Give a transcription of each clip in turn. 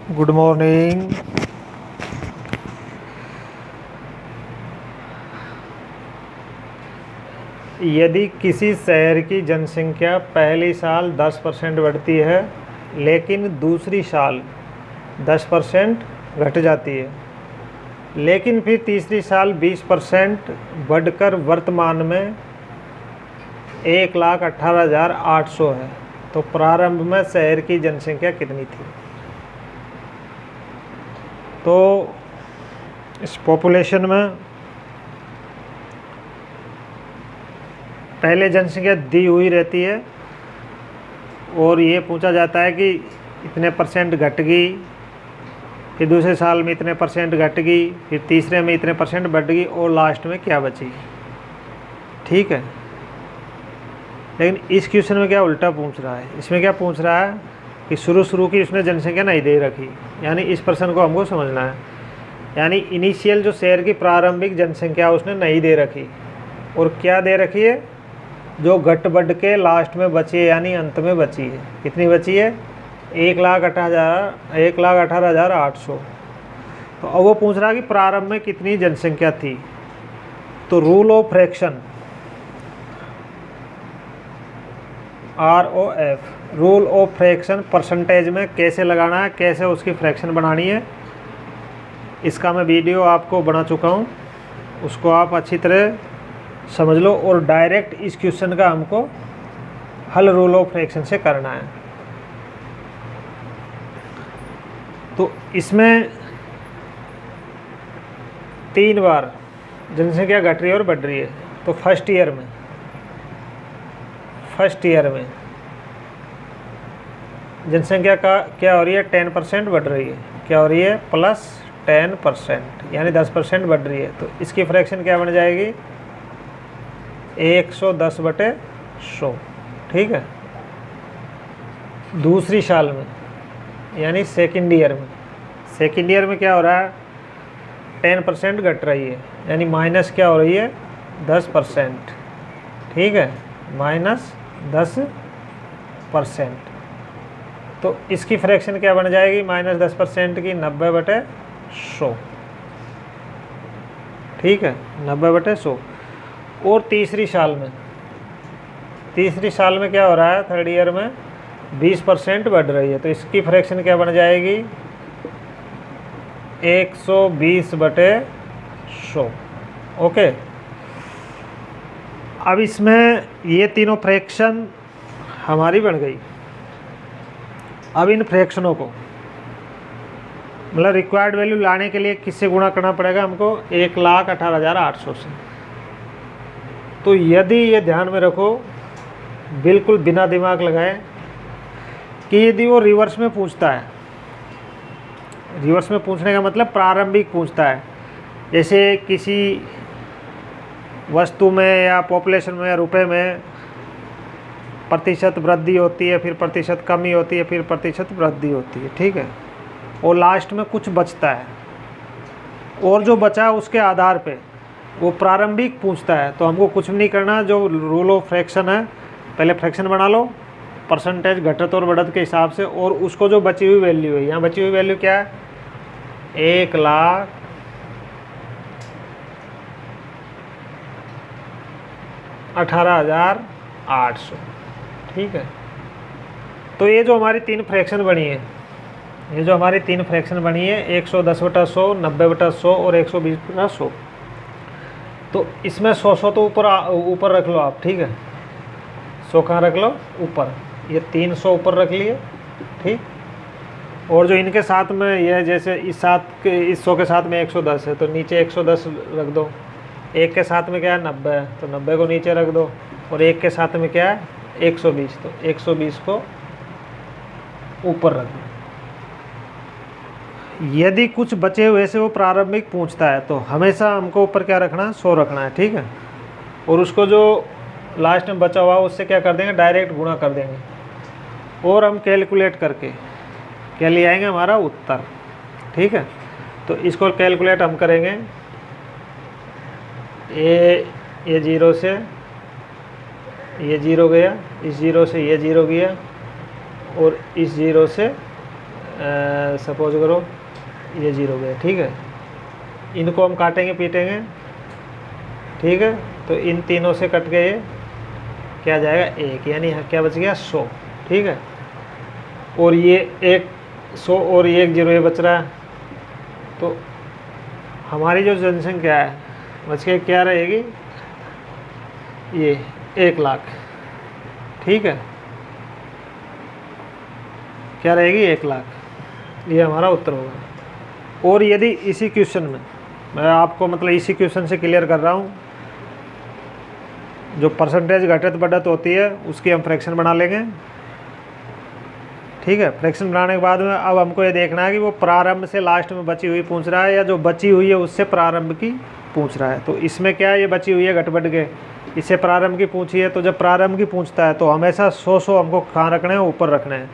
Good morning. यदि किसी शहर की जनसंख्या पहली साल 10% बढ़ती है लेकिन दूसरी साल 10% घट जाती है, लेकिन फिर तीसरी साल 20% बढ़कर वर्तमान में 1,18,800 है, तो प्रारंभ में शहर की जनसंख्या कितनी थी? तो इस पॉपुलेशन में पहले जनसंख्या दी हुई रहती है और ये पूछा जाता है कि इतने परसेंट घट गई, फिर दूसरे साल में इतने परसेंट घट गई, फिर तीसरे में इतने परसेंट बढ़ गई और लास्ट में क्या बची। ठीक है, लेकिन इस क्वेश्चन में क्या उल्टा पूछ रहा है। इसमें क्या पूछ रहा है कि शुरू की उसने जनसंख्या नहीं दे रखी, यानी इस प्रश्न को हमको समझना है। यानी इनिशियल जो शहर की प्रारंभिक जनसंख्या उसने नहीं दे रखी, और क्या दे रखी है, जो घट बढ़ के लास्ट में बची है, यानी अंत में बची है। कितनी बची है? 1,18,800। तो अब वो पूछ रहा है कि प्रारंभ में कितनी जनसंख्या थी। तो rule of fraction ROF, rule of fraction percentage में कैसे लगाना है, कैसे उसकी फ्रैक्शन बनानी है, इसका मैं वीडियो आपको बना चुका हूँ, उसको आप अच्छी तरह समझ लो। और डायरेक्ट इस क्वेश्चन का हमको हल रूल ऑफ फ्रैक्शन से करना है। तो इसमें 3 बार जनसंख्या घट रही है और बढ़ रही है। तो फर्स्ट ईयर में जनसंख्या का क्या हो रही है, 10% बढ़ रही है। क्या हो रही है? प्लस 10%, यानी 10% बढ़ रही है। तो इसकी फ्रैक्शन क्या बन जाएगी? 110/100। ठीक है। दूसरी साल में यानी सेकेंड ईयर में क्या हो रहा है, 10% घट रही है, यानी माइनस क्या हो रही है, 10%। ठीक है, -10%। तो इसकी फ्रैक्शन क्या बन जाएगी, -10% की 90/100। ठीक है, 90/100। और तीसरी साल में क्या हो रहा है, थर्ड ईयर में 20% बढ़ रही है। तो इसकी फ्रैक्शन क्या बन जाएगी, 120/100। ओके। अब इसमें ये तीनों फ्रैक्शन हमारी बन गई। अब इन फ्रैक्शनों को मतलब रिक्वायर्ड वैल्यू लाने के लिए किससे गुणा करना पड़ेगा हमको, 1,18,800 से। तो यदि ये ध्यान में रखो, बिल्कुल बिना दिमाग लगाए, कि यदि वो रिवर्स में पूछता है, रिवर्स में पूछने का मतलब प्रारंभिक पूछता है, जैसे किसी वस्तु में या पॉपुलेशन में या रुपए में प्रतिशत वृद्धि होती है, फिर प्रतिशत कमी होती है, फिर प्रतिशत वृद्धि होती है। ठीक है, और लास्ट में कुछ बचता है, और जो बचा उसके आधार पे वो प्रारंभिक पूछता है। तो हमको कुछ भी नहीं करना, जो रूल ऑफ फ्रैक्शन है, पहले फ्रैक्शन बना लो परसेंटेज घटत और बढ़त के हिसाब से, और उसको जो बची हुई वैल्यू है, यहाँ बची हुई वैल्यू क्या है, 1,18,800। ठीक है। तो ये जो हमारी तीन फ्रैक्शन बनी है, 110/100, 90/100 और 120/100। तो इसमें 100 तो ऊपर रख लो आप। ठीक है, 100 कहाँ रख लो, ऊपर। ये 300 ऊपर रख लिए। ठीक, और जो इनके साथ में यह, जैसे इस 100 के साथ में 110 है, तो नीचे 110 रख दो। एक के साथ में क्या है, 90 है, तो 90 को नीचे रख दो। और एक के साथ में क्या है, 120, तो 120 को ऊपर रख दो। यदि कुछ बचे हुए से वो प्रारंभिक पूछता है, तो हमेशा हमको ऊपर क्या रखना है, 100 रखना है। ठीक है, और उसको जो लास्ट में बचा हुआ उससे क्या कर देंगे, डायरेक्ट गुणा कर देंगे, और हम कैलकुलेट करके क्या ले आएंगे, हमारा उत्तर। ठीक है, तो इसको कैलकुलेट हम करेंगे। ये 0 से ये 0 गया, इस 0 से ये 0 गया, और इस 0 से सपोज करो ये 0 गया, ठीक है। इनको हम काटेंगे पीटेंगे, ठीक है। तो इन तीनों से कट गए क्या जाएगा 1, यानी यहाँ क्या बच गया 100, ठीक है। और ये 100 और ये 1 0 ये बच रहा है, तो हमारी जो जनसंख्या है बच के क्या रहेगी, ये 1 लाख, ठीक है। क्या रहेगी 1 लाख, ये हमारा उत्तर होगा। और यदि इसी क्वेश्चन में मैं आपको मतलब इसी क्वेश्चन से क्लियर कर रहा हूँ, जो परसेंटेज घटत बढ़त होती है उसकी हम फ्रैक्शन बना लेंगे, ठीक है। फ्रैक्शन बनाने के बाद में अब हमको ये देखना है कि वो प्रारंभ से लास्ट में बची हुई पूछ रहा है या जो बची हुई है उससे प्रारंभ की पूछ रहा है। तो इसमें क्या है, ये बची हुई है घट बढ़ के, इससे प्रारंभ की पूछी है। तो जब प्रारंभ की पूछता है तो हमेशा 100 हमको कहाँ रखना है, ऊपर रखना है।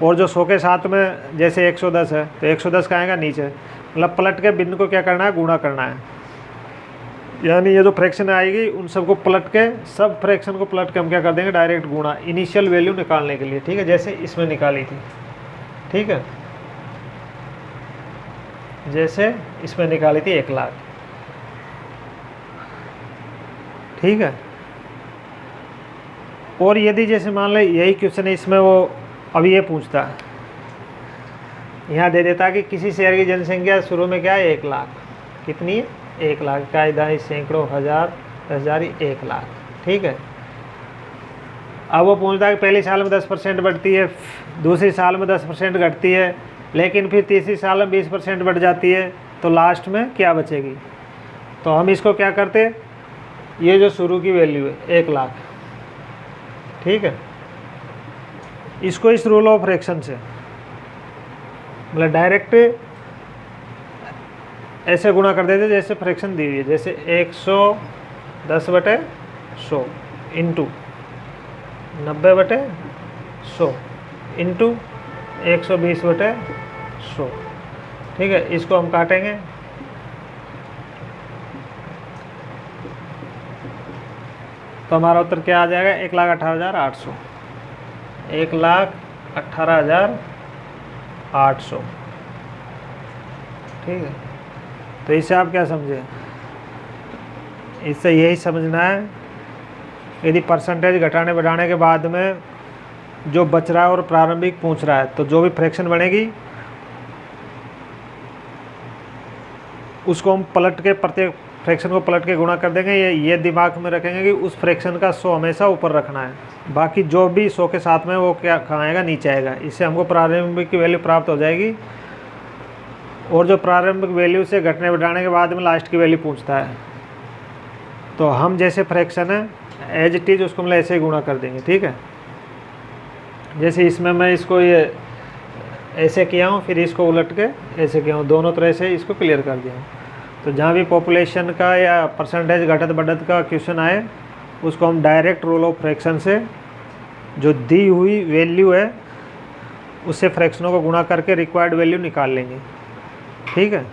और जो 100 के साथ में जैसे 110 है तो 110 का आएगा नीचे, मतलब पलट के बिन को क्या करना है, गुणा करना है। यानी ये जो फ्रैक्शन आएगी उन सबको पलट के, सब फ्रैक्शन को पलट के हम क्या कर देंगे, डायरेक्ट गुणा, इनिशियल वैल्यू निकालने के लिए, ठीक है। जैसे इसमें निकाली थी, ठीक है, जैसे इसमें निकाली थी 1 लाख, ठीक है। और यदि जैसे मान लें यही क्वेश्चन है, इसमें वो अभी ये पूछता है, यहाँ दे देता कि किसी शहर की जनसंख्या शुरू में क्या है 1 लाख, कितनी है 1 लाख, का इधानी सैकड़ों हज़ार 10,000 1 लाख, ठीक है। अब वो पूछता है कि पहले साल में 10% बढ़ती है, दूसरी साल में 10% घटती है, लेकिन फिर तीसरी साल में 20% बढ़ जाती है, तो लास्ट में क्या बचेगी। तो हम इसको क्या करते, ये जो शुरू की वैल्यू है 1 लाख, ठीक है, इसको इस रूल ऑफ फ्रैक्शन से मतलब डायरेक्ट ऐसे गुणा कर देते जैसे फ्रैक्शन दी हुई है, जैसे 110/100 इंटू 90/100 इंटू 120/100, ठीक है। इसको हम काटेंगे, तो हमारा उत्तर क्या आ जाएगा, 1,18,800, 1,18,800, ठीक है। तो इससे आप क्या समझे, इससे यही समझना है, यदि परसेंटेज घटाने बढ़ाने के बाद में जो बच रहा है और प्रारंभिक पूछ रहा है, तो जो भी फ्रैक्शन बनेगी उसको हम पलट के, प्रत्येक फ्रैक्शन को पलट के गुणा कर देंगे। ये दिमाग में रखेंगे कि उस फ्रैक्शन का 100 हमेशा ऊपर रखना है, बाकी जो भी 100 के साथ में वो क्या कहाँ आएगा, नीचे आएगा। इससे हमको प्रारंभिक की वैल्यू प्राप्त हो जाएगी। और जो प्रारंभिक वैल्यू से घटने बढ़ाने के बाद में लास्ट की वैल्यू पूछता है, तो हम जैसे फ्रैक्शन है एज इट इज उसको मतलब ऐसे ही गुणा कर देंगे, ठीक है। जैसे इसमें मैं इसको ये ऐसे किया हूँ, फिर इसको उलट के ऐसे किया हूँ, दोनों तरह से इसको क्लियर कर दिया हूँ। तो जहाँ भी पॉपुलेशन का या परसेंटेज घटत बढ़त का क्वेश्चन आए, उसको हम डायरेक्ट रूल ऑफ फ्रैक्शन से जो दी हुई वैल्यू है उससे फ्रैक्शनों को गुणा करके रिक्वायर्ड वैल्यू निकाल लेंगे, ठीक है।